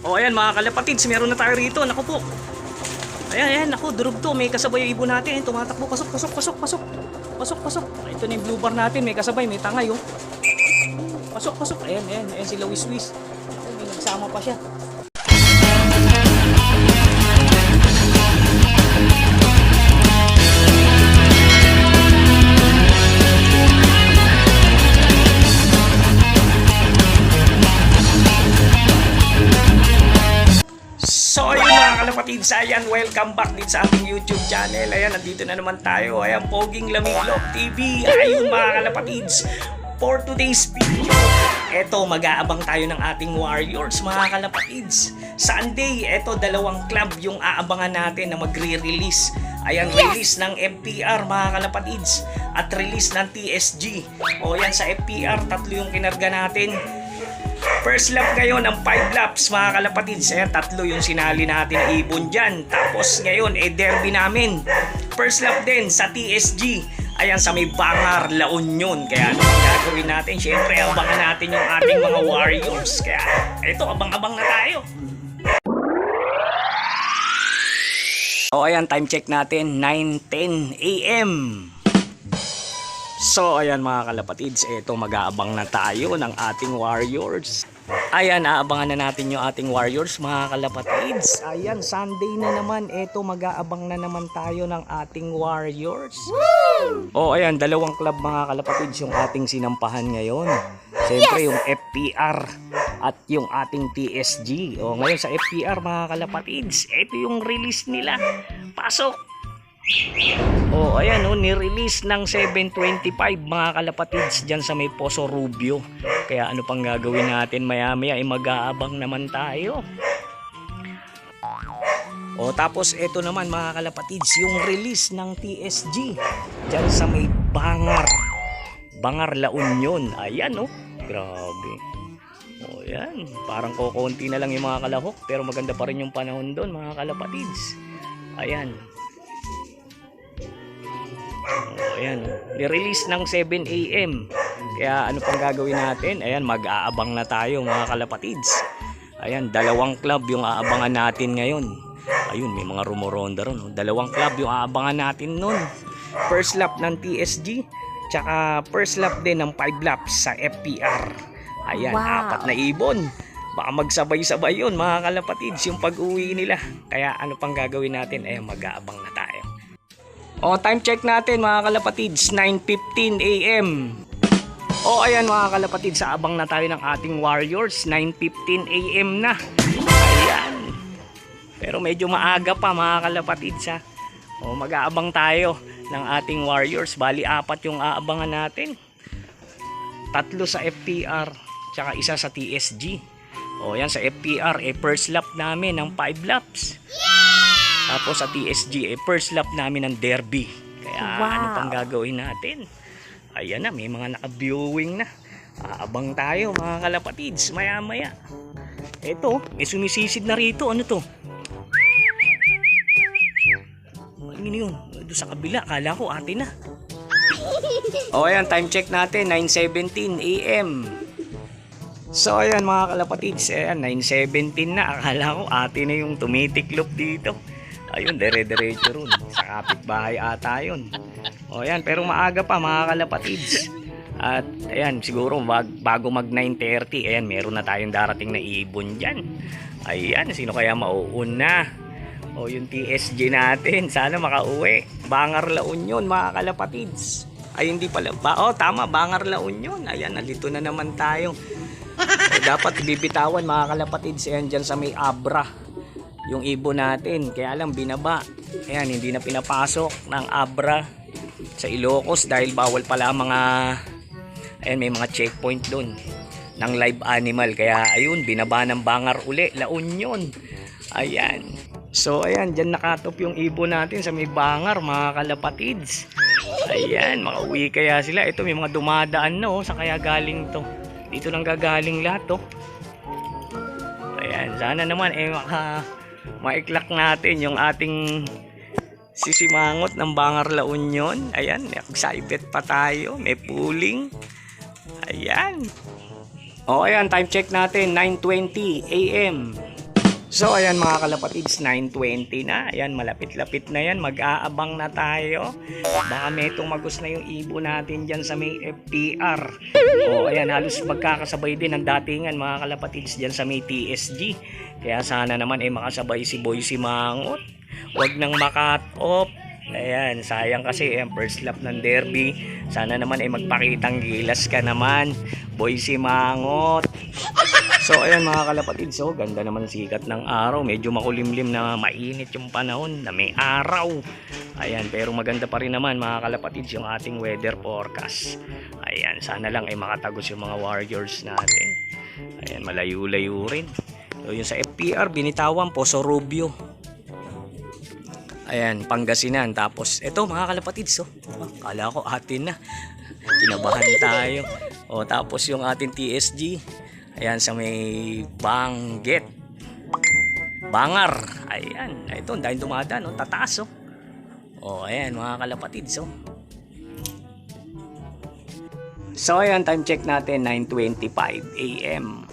O ayan mga kalapatids, meron na tayo rito. Naku po. Ayan, ayan, naku, durog to. May kasabay yung ibon natin. Tumatakbo, pasok, pasok, pasok, pasok. Pasok, pasok. Ito na yung blue bar natin. May kasabay, may tangay oh. Pasok, pasok. Ayan, ayan, ayan sila Wiswis. Naku, may nagsama pa siya. So ayun mga kalapatids, ayan, welcome back din sa ating YouTube channel. Ayan, nandito na naman tayo. Ayan, Poging Lamiglok TV. Ayun mga kalapatids, for today's video, eto, mag-aabang tayo ng ating Warriors mga kalapatids. Sunday, eto, dalawang club yung aabangan natin na magre-release. Ayan, release ng FPR mga kalapatids at release ng TSG. O yan, sa FPR, tatlo yung kinarga natin. First lap ngayon ng 5 laps mga kalapatids. Ayan, tatlo yung sinali natin na ibon dyan. Tapos ngayon, derby namin. First lap din sa TSG. Ayan, sa may Bangar, La Union. Kaya ano ang gagawin natin? Siyempre, abangan natin yung ating mga Warriors. Kaya ito, abang-abang na tayo. O ayan, time check natin, 9:10 AM. So ayan mga kalapatids, ito, mag-aabang na tayo ng ating Warriors. Ayan, aabangan na natin yung ating Warriors mga kalapatids. Ayan, Sunday na naman, ito, mag-aabang na naman tayo ng ating Warriors. O ayan, dalawang club mga kalapatids yung ating sinampahan ngayon. Siyempre yung FPR at yung ating TSG. O ngayon sa FPR mga kalapatids, ito yung release nila. Pasok! Oh, ayan oh, ni-release ng 7:25 mga kalapatids dyan sa may Poso Rubio. Kaya ano pang gagawin natin maya-maya, ay mag-aabang naman tayo. Oh, tapos ito naman mga kalapatids, yung release ng TSG dyan sa may Bangar, La Union. Ayan oh, grabe. Oh, ayan, parang kokonti na lang yung mga kalahok, pero maganda pa rin yung panahon doon mga kalapatids. Ayan. Oh, ayan, ni-release ng 7 AM. Kaya ano pang gagawin natin? Ayan, mag-aabang na tayo mga kalapatids. Ayan, dalawang club yung aabangan natin ngayon. Ayun, may mga rumoronda ron. Dalawang club yung aabangan natin nun. First lap ng TSG, tsaka first lap din ng 5 laps sa FPR. Ayan, wow. 4 na ibon. Baka magsabay-sabay yun mga kalapatids yung pag-uwi nila. Kaya ano pang gagawin natin? Ayan, mag-aabang na tayo. O, time check natin mga kalapatids, 9:15 AM. O, ayan mga kalapatids, sa abang na tayo ng ating Warriors, 9:15 AM na. Ayan. Pero medyo maaga pa mga kalapatids ha. O, mag-aabang tayo ng ating Warriors. Bali, 4 yung aabangan natin. 3 sa FPR, tsaka 1 sa TSG. O, yan sa FPR, first lap namin ng 5 laps. Tapos sa TSG, first lap namin ng derby. Kaya wow, ano pang gagawin natin? Ayan na, may mga naka-viewing na. Aabang tayo mga kalapatids, maya-maya. Eto, may sumisisid na rito. Ano to? Ano yun? Doon sa kabila, akala ko ate na. O ayan, time check natin, 9:17 AM. So ayan mga kalapatids, ayan, 9:17 na. Akala ko ate na yung tumitiklop dito. Ayun, dire-diretso ron. Sa kapitbahay ata yun. O yan, pero maaga pa mga kalapatids. At ayan, siguro bago mag 9:30, ayan, meron na tayong darating na ibon dyan. Ayan, sino kaya mauuna? O yung TSG natin, sana makauwi. Bangar, La Union mga kalapatids. Ay hindi pala, tama, Bangar, La Union. Ayan, nalito na naman tayo. Dapat bibitawan mga kalapatids, ayan dyan sa may Abra yung ibon natin, kaya lang binaba. Ayan, hindi na pinapasok ng Abra sa Ilocos dahil bawal pala mga, ayan, may mga checkpoint doon ng live animal. Kaya ayun, binaba ng Bangar uli, La Union. Ayan, so ayan, dyan nakatop yung ibon natin sa may Bangar mga kalapatids. Ayan, makauwi kaya sila. Ito, may mga dumadaan na sa kaya galing to. Dito lang gagaling lahat to. Ayan, sana naman maiklak natin yung ating sisimangot ng Bangar, La Union. Ayan, excited pa tayo, may pooling. Ayan. O ayan, time check natin, 9:20 AM. So ayan mga kalapatids, 9:20 na. Ayan, malapit-lapit na yan. Mag-aabang na tayo. Baka may tumagos na yung ibon natin dyan sa may FPR. O ayan, halos magkakasabay din ang datingan mga kalapatids dyan sa may TSG. Kaya sana naman makasabay si Boycie Mangot. Huwag nang makat off. Ayan, sayang kasi first lap ng derby. Sana naman magpakitang gilas ka naman, Boycie Mangot. So ayan mga kalapatids, so ganda naman sikat ng araw. Medyo makulimlim na mainit yung panahon na may araw. Ayan, pero maganda pa rin naman mga kalapatids yung ating weather forecast. Ayan, sana lang makatagos yung mga warriors natin. Ayan, malayo-layo rin. So yung sa FPR, binitawan Poso Rubio. Ayan, Pangasinan. Tapos ito mga kalapatids, kala ko atin na. Kinabahan tayo. O tapos yung ating TSG. Ayan, sa may Banggit. Bangar. Ayan. Ito, dahil dumadaan. Tataas. Ayan, mga kalapatids. So, ayan, time check natin. 9:25 AM.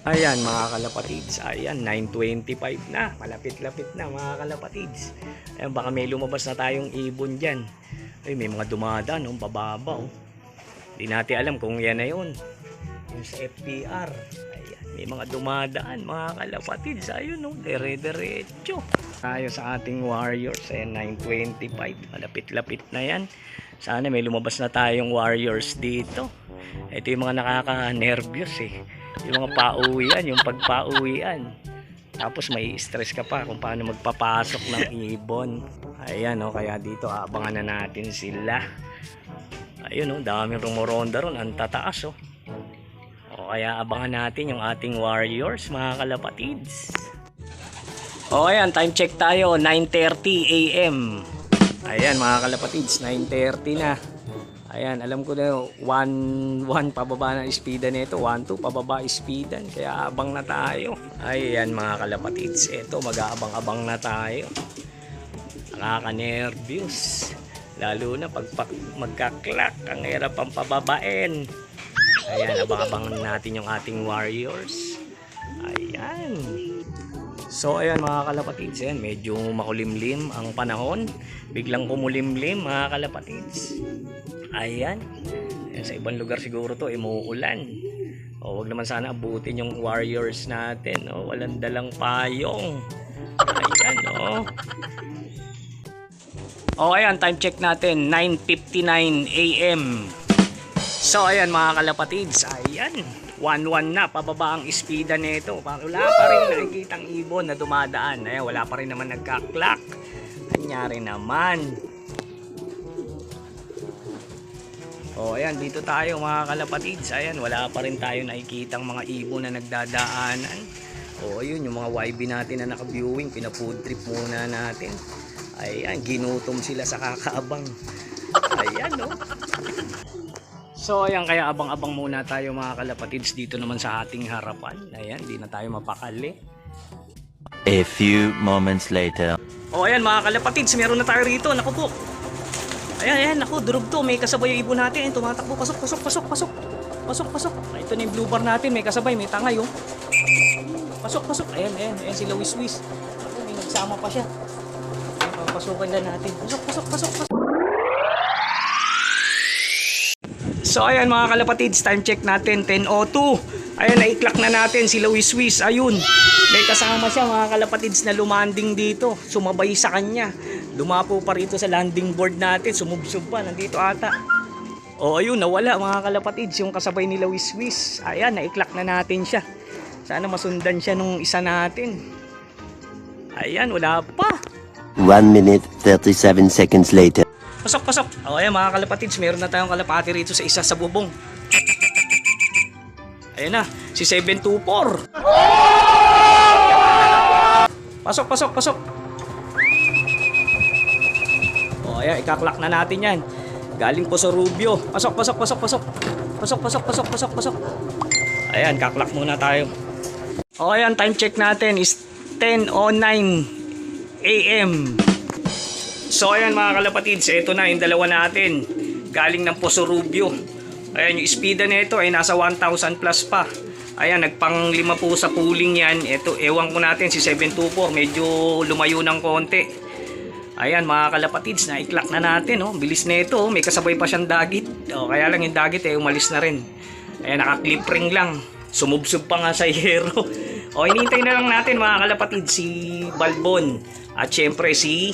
Ayan, mga kalapatids. Ayan, 9:25 na. Malapit-lapit na, mga kalapatids. Ayan, baka may lumabas na tayong ibon dyan. Ay, may mga dumadaan. Bababa. Hindi natin alam kung yan na yun. Yung sa FPR. Ayan, may mga dumadaan mga kalapatids. Ayun dire-diretso tayo sa ating warriors. Ayan, 9:25. Malapit-lapit na yan. Sana may lumabas na tayong warriors dito. Ito yung mga nakaka-nervyos yung mga pauwian, yung pagpauwian. Tapos may stress ka pa kung paano magpapasok ng ibon. Ayan kaya dito abangan na natin sila. Ayun daming rumoronda ron. Ang tataas kaya abangan natin yung ating warriors mga kalapatids. Ayan, time check tayo, 9:30 AM. Ayan mga kalapatids, 9:30 na. Ayan, alam ko na 1 pababa na speedan nito, 1-2 pababa speedan. Kaya abang na tayo. Ayan mga kalapatids, ito mag-aabang-abang na tayo. Nakaka-nervyos. Lalo na pag magka-clock, ang hirap ang pababain. Ayan, abang-abang natin yung ating warriors. Ayan. So ayan mga kalapatids, ayan, medyo makulimlim ang panahon. Biglang kumulimlim mga kalapatids. Ayan. Ayan, sa ibang lugar siguro to umuulan. Wag naman sana abutin yung warriors natin. Walang dalang payong. Ayan ayan, time check natin, 9:59 AM. So ayan mga kalapatids, ayan, 1-1 na, pababa ang speeda nito. Wala pa rin nakikitang ibon na dumadaan. Ayan, wala pa rin naman nagka-clock. Anyari naman. Ayan, dito tayo mga kalapatids. Ayan, wala pa rin tayo nakikitang mga ibon na nagdadaanan. Ayun, yung mga YB natin na naka-viewing, pina-food trip muna natin. Ayan, ginutom sila sa kakaabang. Ayan So ayan, kaya abang-abang muna tayo mga kalapatids dito naman sa ating harapan. Ayan, di na tayo mapakali. A few moments later. Ayan mga kalapatids, meron na tayo rito. Naku po. Ayan, naku, durog to. May kasabay yung ibon natin. Tumatakbo, pasok. Pasok. Ito na yung blue bar natin. May kasabay, may tangay Pasok. Ayan, sila Wiswis. Naku, may nagsama pa siya. Papasukan na natin. Pasok. So ayan mga kalapatids, time check natin 10:02. Ayan, na-clock na natin sila Wiswis. Ayun, may kasama siya mga kalapatids na lumanding dito. Sumabay sa kanya. Dumapo pa rito sa landing board natin. Sumubsob pa, nandito ata. Ayun, nawala mga kalapatids yung kasabay nila Wiswis. Ayan, na-clock na natin siya. Sana masundan siya nung isa natin. Ayan, wala pa. 1 minute 37 seconds later. Pasok. Ayan mga kalapatids, meron na tayong kalapati rito sa isa sa bubong. Ayan na, si 724. Pasok. Ayan, ikaklak na natin yan. Galing po sa Rubio. Pasok. Ayan, kaklak muna tayo. Ayan, time check natin is 10:09 AM. So ayan mga kalapatids, ito na yung dalawa natin. Galing ng Poso Rubio. Ayan, yung speeda nito ay nasa 1,000 plus pa. Ayan, nagpang 5 po sa pooling yan. Ito, ewan ko natin si 724, medyo lumayo ng konti. Ayan mga kalapatids, na-clock na natin. Oh. Bilis na ito, may kasabay pa siyang dagit. Oh, kaya lang yung dagit umalis na rin. Ayan, naka-clip ring lang. Sumubsub pa nga sa hero. O, hinihintay na lang natin mga kalapatids si Balbon. At syempre si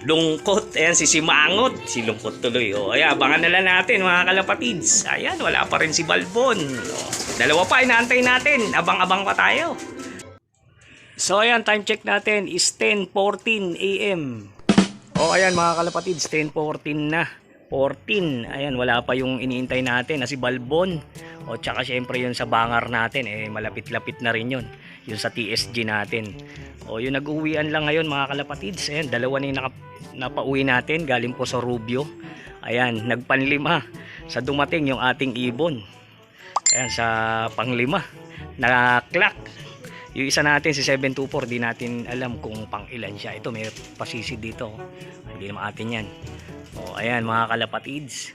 Lungkot. Ayan, si Simangot. Si Lungkot tuloy. O, ayan, abangan na lang natin mga kalapatids. Ayan, wala pa rin si Balbon. O, dalawa pa, inaantay natin. Abang-abang pa tayo. So, ayan, time check natin is 10:14 AM. O, ayan mga kalapatids, 10:14 na. 14. Ayan, wala pa yung iniintay natin na si Balbon. O, tsaka syempre yun sa bangar natin. Malapit-lapit na rin yun. Yung sa TSG natin. O, yung nag-uwian lang ngayon mga kalapatids. Ayan, dalawa na yung napauwi natin. Galing po sa Rubio. Ayan, nagpanlima. Sa dumating yung ating ibon. Ayan, sa panglima. Na-clock. Yung isa natin, si 724, di natin alam kung pang ilan siya. Ito, may pasisi dito. Hindi naman atin yan. O, ayan mga kalapatids.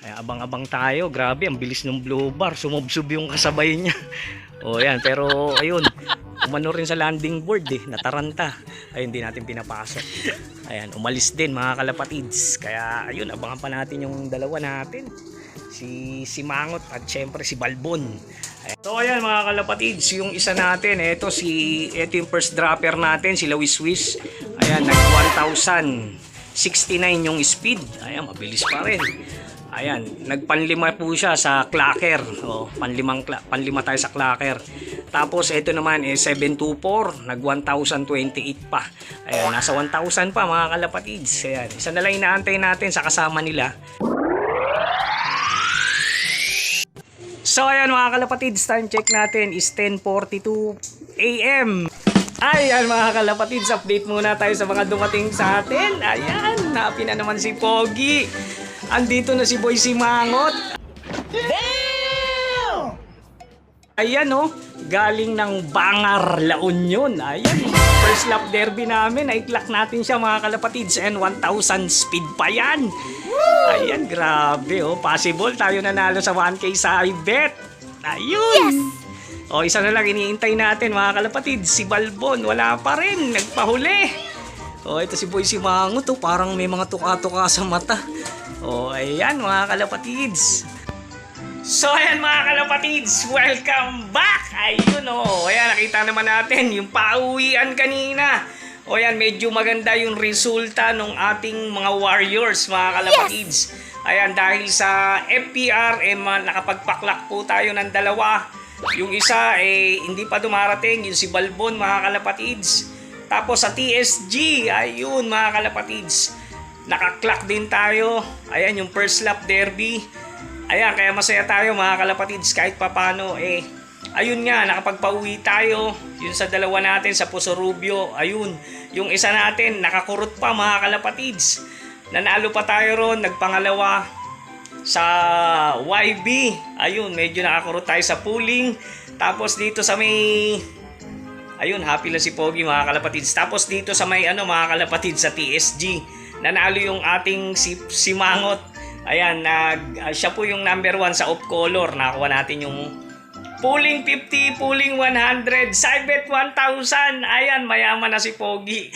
Ayan, abang-abang tayo. Grabe, ang bilis ng blue bar. Sumubsub yung kasabay niya. O, ayan. Pero, ayun. Umano rin sa landing board nataranta. Ayun, hindi natin pinapasok. Ayan, umalis din mga kalapatids. Kaya, ayun, abangan pa natin yung dalawa natin. Si Mangot at syempre si Balbon. Ayan. So, ayan mga kalapatids. Yung isa natin, ito yung first dropper natin, si Lawiswis. Ayan, nag 1,069 yung speed. Ayan, mabilis pa rin. Ayan, nagpanlima po siya sa clacker. O, panlima tayo sa clacker. Tapos ito naman 724, nag 1,028 pa. Ayan, nasa 1,000 pa mga kalapatids. Ayan, isa na lang inaantay natin sa kasama nila. So ayan mga kalapatids, time check natin is 10:42 AM. Ayan mga kalapatids, update muna tayo sa mga dumating sa atin. Ayan, happy na naman si Pogi. Andito na si Boy Simangot. Damn! Ayan galing ng Bangar, La Union. Ayan, first lap derby namin. I-clock natin siya mga kalapatids. And 1,000 speed pa yan. Ayan, grabe possible tayo nanalo sa 1K sa iBet. Ayun. Yes! O, isa na lang iniintay natin mga kalapatids. Si Balbon, wala pa rin. Nagpahuli. O, ito si Boy Simangot. Parang may mga tuka-tuka sa mata. O, ayan mga kalapatids. So, ayan mga kalapatids. Welcome back. Ayun ayan, nakita naman natin yung pauwian kanina. O yan, medyo maganda yung resulta ng ating mga warriors, mga kalapatids. Yes! Ayan, dahil sa FPR, nakapagpaklak po tayo ng dalawa. Yung isa, hindi pa dumarating, yung si Balbon, mga kalapatids. Tapos sa TSG, ayun, mga kalapatids, nakaklak din tayo. Ayan, yung first lap derby. Ayan, kaya masaya tayo, mga kalapatids, kahit papano, ayun nga, nakapagpauwi tayo. Yun sa dalawa natin sa Puso Rubio. Ayun, yung isa natin nakakurot pa mga kalapatids. Nanalo pa tayo ron, nagpangalawa sa YB. Ayun, medyo nakakurot tayo sa pooling. Tapos dito sa may ayun, happy lang si Pogi mga kalapatids. Tapos dito sa may mga kalapatids sa TSG, nanalo yung ating si Mangot. Ayan, siya po yung number 1 sa off color. Nakakuha natin yung pooling 50, pooling 100, Cybet 1,000. Ayan, mayaman na si Pogi.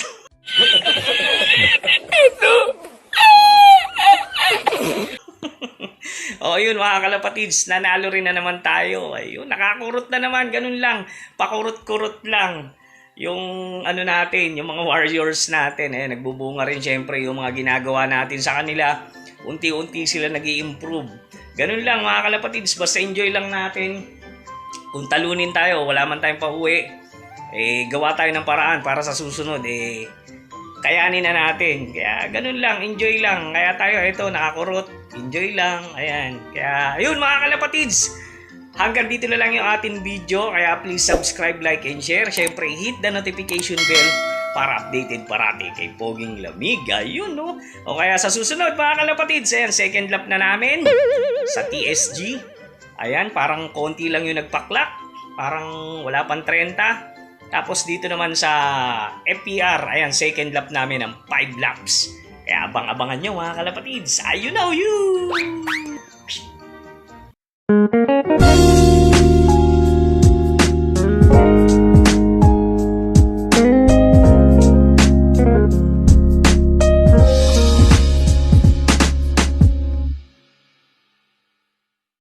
O yun mga kalapatids, nanalo rin na naman tayo. Ayun, nakakurot na naman, ganun lang. Pakurot-kurot lang. Yung natin, yung mga warriors natin. Nagbubunga rin syempre yung mga ginagawa natin sa kanila. Unti-unti sila nag-i-improve. Ganun lang mga kalapatids, basta enjoy lang natin. Kung talunin tayo, wala man tayong pauwi, gawa tayo ng paraan para sa susunod, kayanin na natin. Kaya ganun lang, enjoy lang. Kaya tayo, ito, nakakurot, enjoy lang. Ayan, kaya, ayun mga kalapatids, hanggang dito na lang yung ating video. Kaya please subscribe, like, and share. Siyempre, hit the notification bell para updated parati kay Poging Lamig. Ayun, O kaya sa susunod mga kalapatids, ayan, second lap na namin sa TSG. Ayan, parang konti lang yung nagpaklak. Parang wala pang 30. Tapos dito naman sa FPR, ayan, second lap namin ng 5 laps. Kaya abang-abangan nyo mga kalapatids. Ayun na, you!